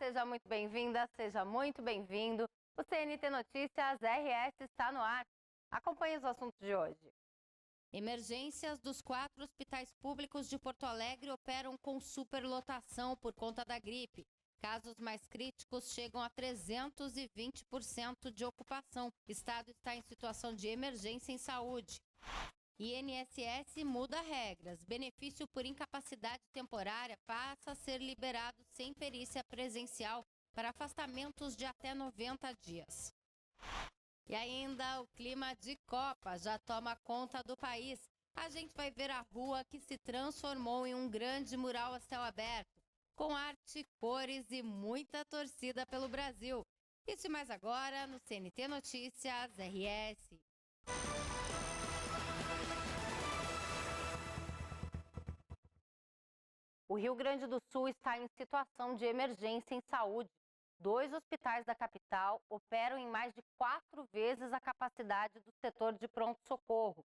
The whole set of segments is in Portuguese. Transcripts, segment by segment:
seja muito bem-vinda, seja muito bem-vindo. O CNT Notícias RS está no ar. Acompanhe os assuntos de hoje. Emergências dos 4 hospitais públicos de Porto Alegre operam com superlotação por conta da gripe. Casos mais críticos chegam a 320% de ocupação. O estado está em situação de emergência em saúde. INSS muda regras. Benefício por incapacidade temporária passa a ser liberado sem perícia presencial para afastamentos de até 90 dias. E ainda o clima de Copa já toma conta do país. A gente vai ver a rua que se transformou em um grande mural a céu aberto, com arte, cores e muita torcida pelo Brasil. Isso e mais agora no CNT Notícias RS. O Rio Grande do Sul está em situação de emergência em saúde. 2 hospitais da capital operam em mais de 4 vezes a capacidade do setor de pronto-socorro.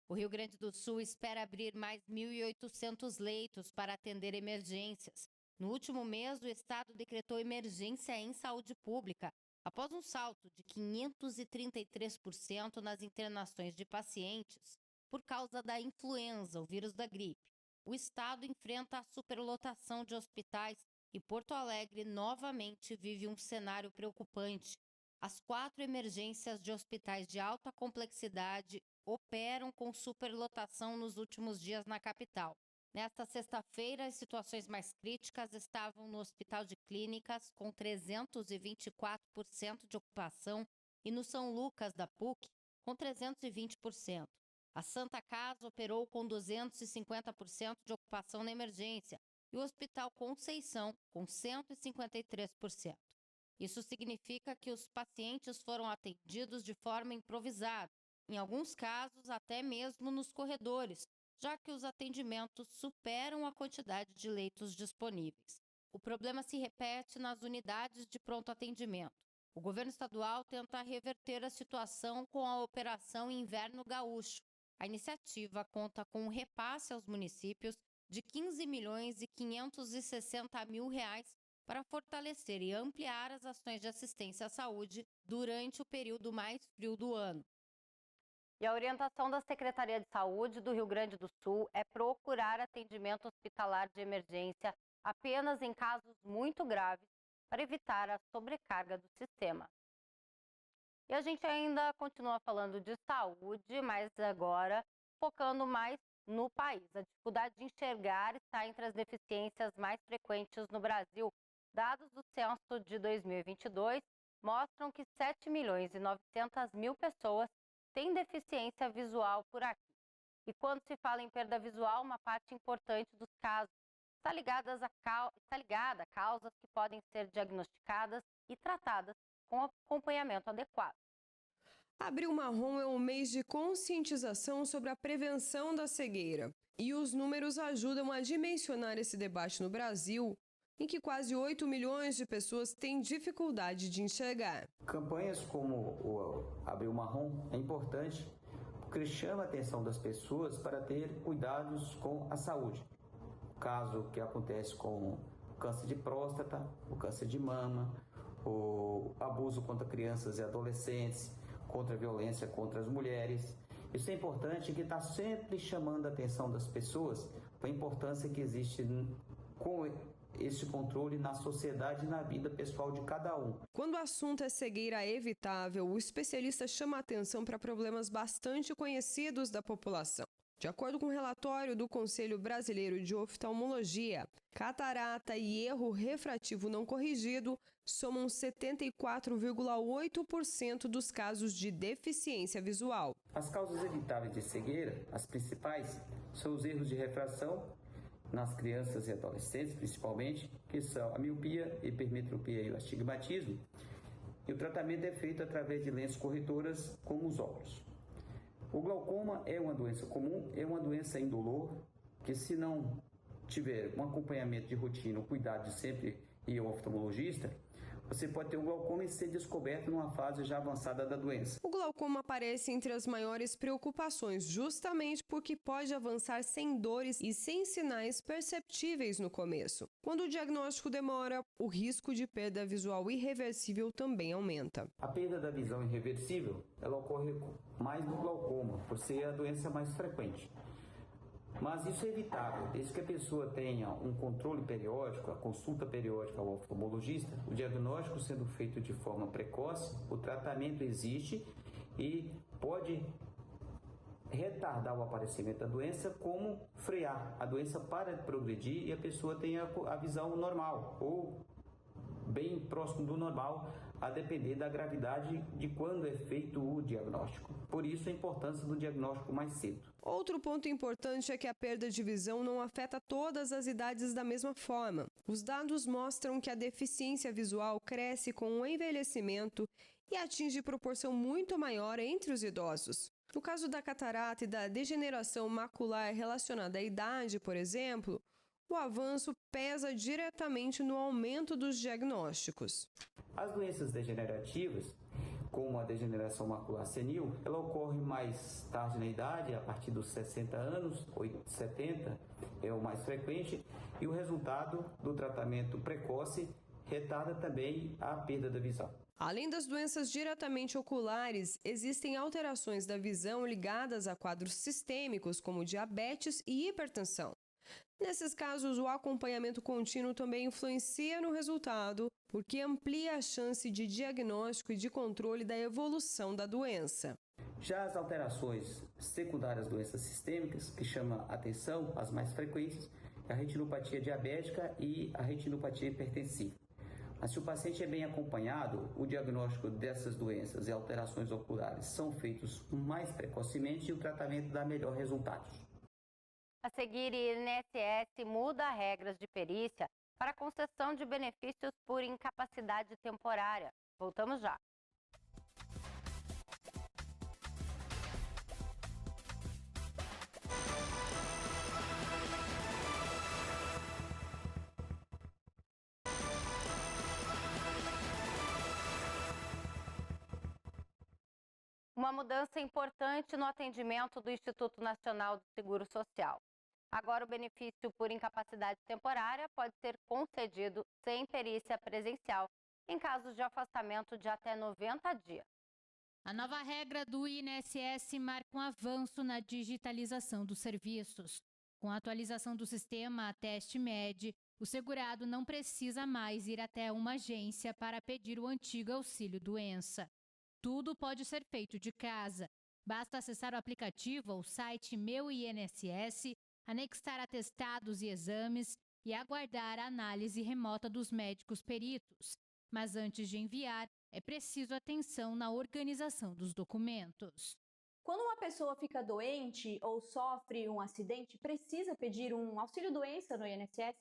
O Rio Grande do Sul espera abrir mais 1.800 leitos para atender emergências. No último mês, o estado decretou emergência em saúde pública, após um salto de 533% nas internações de pacientes por causa da influenza, o vírus da gripe. O estado enfrenta a superlotação de hospitais e Porto Alegre novamente vive um cenário preocupante. As 4 emergências de hospitais de alta complexidade operam com superlotação nos últimos dias na capital. Nesta sexta-feira, as situações mais críticas estavam no Hospital de Clínicas, com 324% de ocupação, e no São Lucas da PUC, com 320%. A Santa Casa operou com 250% de ocupação na emergência e o Hospital Conceição com 153%. Isso significa que os pacientes foram atendidos de forma improvisada, em alguns casos até mesmo nos corredores, já que os atendimentos superam a quantidade de leitos disponíveis. O problema se repete nas unidades de pronto atendimento. O governo estadual tenta reverter a situação com a Operação Inverno Gaúcho. A iniciativa conta com um repasse aos municípios de R$15.560.000 para fortalecer e ampliar as ações de assistência à saúde durante o período mais frio do ano. E a orientação da Secretaria de Saúde do Rio Grande do Sul é procurar atendimento hospitalar de emergência apenas em casos muito graves para evitar a sobrecarga do sistema. E a gente ainda continua falando de saúde, mas agora focando mais no país. A dificuldade de enxergar está entre as deficiências mais frequentes no Brasil. Dados do censo de 2022 mostram que 7.900.000 pessoas têm deficiência visual por aqui. E quando se fala em perda visual, uma parte importante dos casos está ligada a causas que podem ser diagnosticadas e tratadas com acompanhamento adequado. Abril Marrom é um mês de conscientização sobre a prevenção da cegueira. E os números ajudam a dimensionar esse debate no Brasil, em que quase 8 milhões de pessoas têm dificuldade de enxergar. Campanhas como o Abril Marrom é importante porque chama a atenção das pessoas para ter cuidados com a saúde. O caso que acontece com o câncer de próstata, o câncer de mama, o abuso contra crianças e adolescentes, contra a violência contra as mulheres. Isso é importante, que está sempre chamando a atenção das pessoas para a importância que existe com esse controle na sociedade e na vida pessoal de cada um. Quando o assunto é cegueira evitável, o especialista chama a atenção para problemas bastante conhecidos da população. De acordo com o relatório do Conselho Brasileiro de Oftalmologia, catarata e erro refrativo não corrigido somam 74,8% dos casos de deficiência visual. As causas evitáveis de cegueira, as principais, são os erros de refração nas crianças e adolescentes, principalmente, que são a miopia, hipermetropia e o astigmatismo. E o tratamento é feito através de lentes corretoras, como os óculos. O glaucoma é uma doença comum, é uma doença indolor, que se não tiver um acompanhamento de rotina, um cuidado de sempre ir ao oftalmologista, você pode ter um glaucoma e ser descoberto numa fase já avançada da doença. O glaucoma aparece entre as maiores preocupações, justamente porque pode avançar sem dores e sem sinais perceptíveis no começo. Quando o diagnóstico demora, o risco de perda visual irreversível também aumenta. A perda da visão irreversível, ela ocorre mais no glaucoma, por ser a doença mais frequente. Mas isso é evitável, desde que a pessoa tenha um controle periódico, a consulta periódica ao oftalmologista, o diagnóstico sendo feito de forma precoce, o tratamento existe e pode retardar o aparecimento da doença, como frear. A doença para de progredir e a pessoa tenha a visão normal ou bem próximo do normal, a depender da gravidade de quando é feito o diagnóstico. Por isso a importância do diagnóstico mais cedo. Outro ponto importante é que a perda de visão não afeta todas as idades da mesma forma. Os dados mostram que a deficiência visual cresce com o envelhecimento e atinge proporção muito maior entre os idosos. No caso da catarata e da degeneração macular relacionada à idade, por exemplo, o avanço pesa diretamente no aumento dos diagnósticos. As doenças degenerativas, como a degeneração macular senil, ela ocorre mais tarde na idade, a partir dos 60 anos, 70 é o mais frequente, e o resultado do tratamento precoce retarda também a perda da visão. Além das doenças diretamente oculares, existem alterações da visão ligadas a quadros sistêmicos, como diabetes e hipertensão. Nesses casos, o acompanhamento contínuo também influencia no resultado, porque amplia a chance de diagnóstico e de controle da evolução da doença. Já as alterações secundárias às doenças sistêmicas, que chama atenção, as mais frequentes, é a retinopatia diabética e a retinopatia hipertensiva. Mas se o paciente é bem acompanhado, o diagnóstico dessas doenças e alterações oculares são feitos mais precocemente e o tratamento dá melhor resultados. A seguir, o INSS muda regras de perícia para concessão de benefícios por incapacidade temporária. Voltamos já. Uma mudança importante no atendimento do Instituto Nacional do Seguro Social. Agora, o benefício por incapacidade temporária pode ser concedido sem perícia presencial, em casos de afastamento de até 90 dias. A nova regra do INSS marca um avanço na digitalização dos serviços. Com a atualização do sistema Ateste-Med, o segurado não precisa mais ir até uma agência para pedir o antigo auxílio-doença. Tudo pode ser feito de casa. Basta acessar o aplicativo ou site Meu INSS, anexar atestados e exames e aguardar a análise remota dos médicos peritos. Mas antes de enviar, é preciso atenção na organização dos documentos. Quando uma pessoa fica doente ou sofre um acidente, precisa pedir um auxílio-doença no INSS,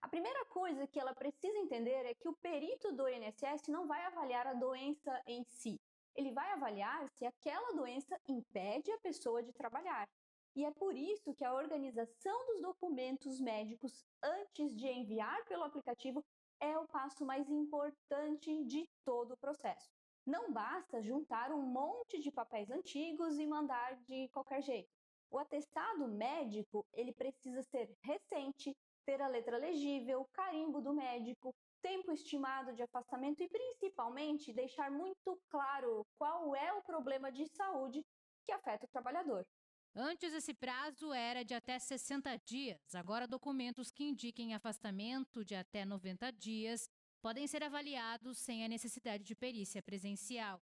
a primeira coisa que ela precisa entender é que o perito do INSS não vai avaliar a doença em si. Ele vai avaliar se aquela doença impede a pessoa de trabalhar. E é por isso que a organização dos documentos médicos antes de enviar pelo aplicativo é o passo mais importante de todo o processo. Não basta juntar um monte de papéis antigos e mandar de qualquer jeito. O atestado médico, ele precisa ser recente, ter a letra legível, carimbo do médico, tempo estimado de afastamento e, principalmente, deixar muito claro qual é o problema de saúde que afeta o trabalhador. Antes, esse prazo era de até 60 dias. Agora, documentos que indiquem afastamento de até 90 dias podem ser avaliados sem a necessidade de perícia presencial.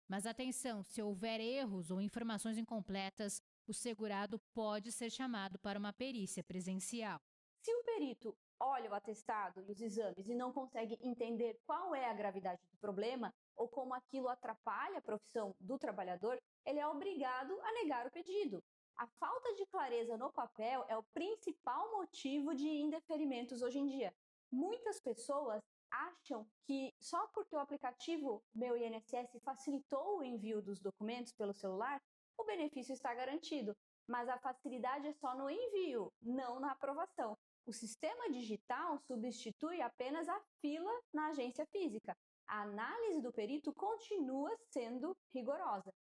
Mas atenção, se houver erros ou informações incompletas, o segurado pode ser chamado para uma perícia presencial. Se o perito olha o atestado e os exames e não consegue entender qual é a gravidade do problema ou como aquilo atrapalha a profissão do trabalhador, ele é obrigado a negar o pedido. A falta de clareza no papel é o principal motivo de indeferimentos hoje em dia. Muitas pessoas acham que só porque o aplicativo Meu INSS facilitou o envio dos documentos pelo celular, o benefício está garantido. Mas a facilidade é só no envio, não na aprovação. O sistema digital substitui apenas a fila na agência física. a análise do perito continua sendo rigorosa.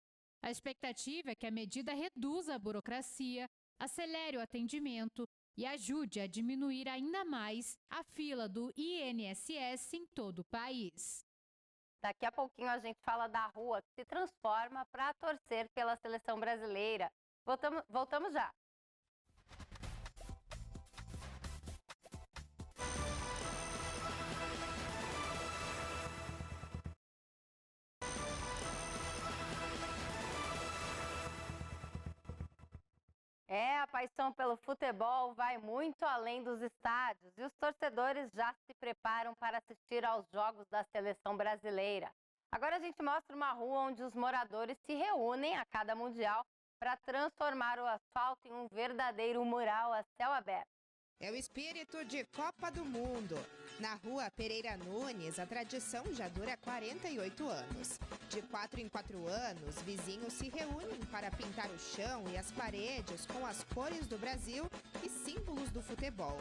A expectativa é que a medida reduza a burocracia, acelere o atendimento e ajude a diminuir ainda mais a fila do INSS em todo o país. Daqui a pouquinho a gente fala da rua que se transforma para torcer pela seleção brasileira. Voltamos já. A paixão pelo futebol vai muito além dos estádios e os torcedores já se preparam para assistir aos jogos da seleção brasileira. Agora a gente mostra uma rua onde os moradores se reúnem a cada mundial para transformar o asfalto em um verdadeiro mural a céu aberto. É o espírito de Copa do Mundo. Na rua Pereira Nunes, a tradição já dura 48 anos. De 4 em 4 anos, vizinhos se reúnem para pintar o chão e as paredes com as cores do Brasil e símbolos do futebol.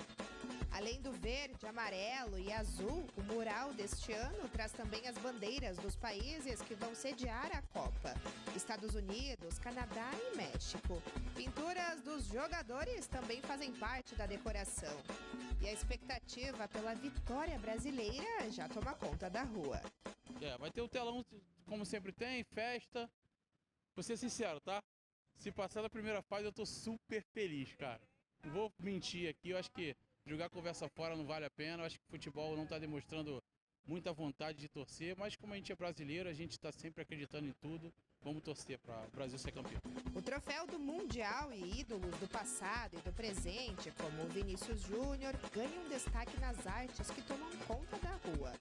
Além do verde, amarelo e azul, o mural deste ano traz também as bandeiras dos países que vão sediar a Copa: Estados Unidos, Canadá e México. Pinturas dos jogadores também fazem parte da decoração. E a expectativa pela vitória brasileira já toma conta da rua. Vai ter o telão, como sempre tem, festa. Vou ser sincero, tá? Se passar da primeira fase, eu tô super feliz, cara. Não vou mentir aqui, eu acho que jogar conversa fora não vale a pena. Eu acho que o futebol não está demonstrando muita vontade de torcer, mas como a gente é brasileiro, a gente está sempre acreditando em tudo. Vamos torcer para o Brasil ser campeão. O troféu do Mundial e ídolos do passado e do presente, como o Vinícius Júnior, ganham destaque nas artes que tomam conta da rua.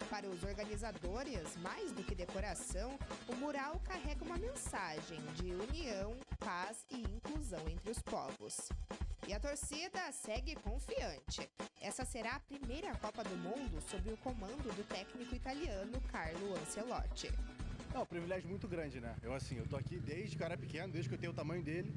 Para os organizadores, mais do que decoração, o mural carrega uma mensagem de união, paz e inclusão entre os povos. E a torcida segue confiante. Essa será a primeira Copa do Mundo sob o comando do técnico italiano Carlo Ancelotti. É um privilégio muito grande, né? Eu tô aqui desde que eu era pequeno, desde que eu tenho o tamanho dele.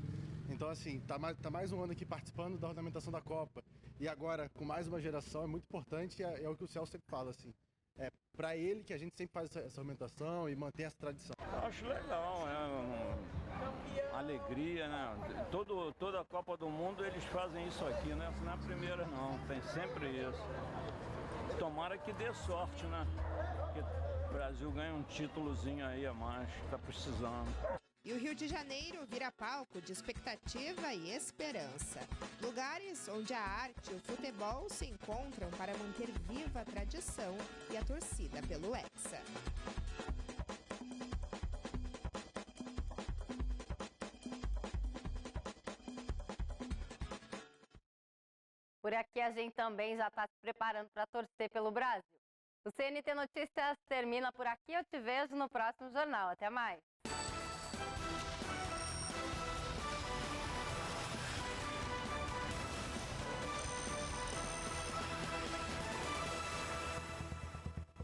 Então, assim, tá mais um ano aqui participando da ornamentação da Copa. E agora, com mais uma geração, é muito importante, é o que o Celso sempre fala, assim. É pra ele que a gente sempre faz essa ornamentação e mantém essa tradição. Eu acho legal, é uma alegria, né? Toda a Copa do Mundo eles fazem isso aqui, né? Não é a primeira não, tem sempre isso. Tomara que dê sorte, né? Que o Brasil ganhe um títulozinho aí a mais, tá precisando. E o Rio de Janeiro vira palco de expectativa e esperança. Lugares onde a arte e o futebol se encontram para manter viva a tradição e a torcida pelo Hexa. Por aqui a gente também já está se preparando para torcer pelo Brasil. O CNT Notícias termina por aqui. Eu te vejo no próximo jornal. Até mais.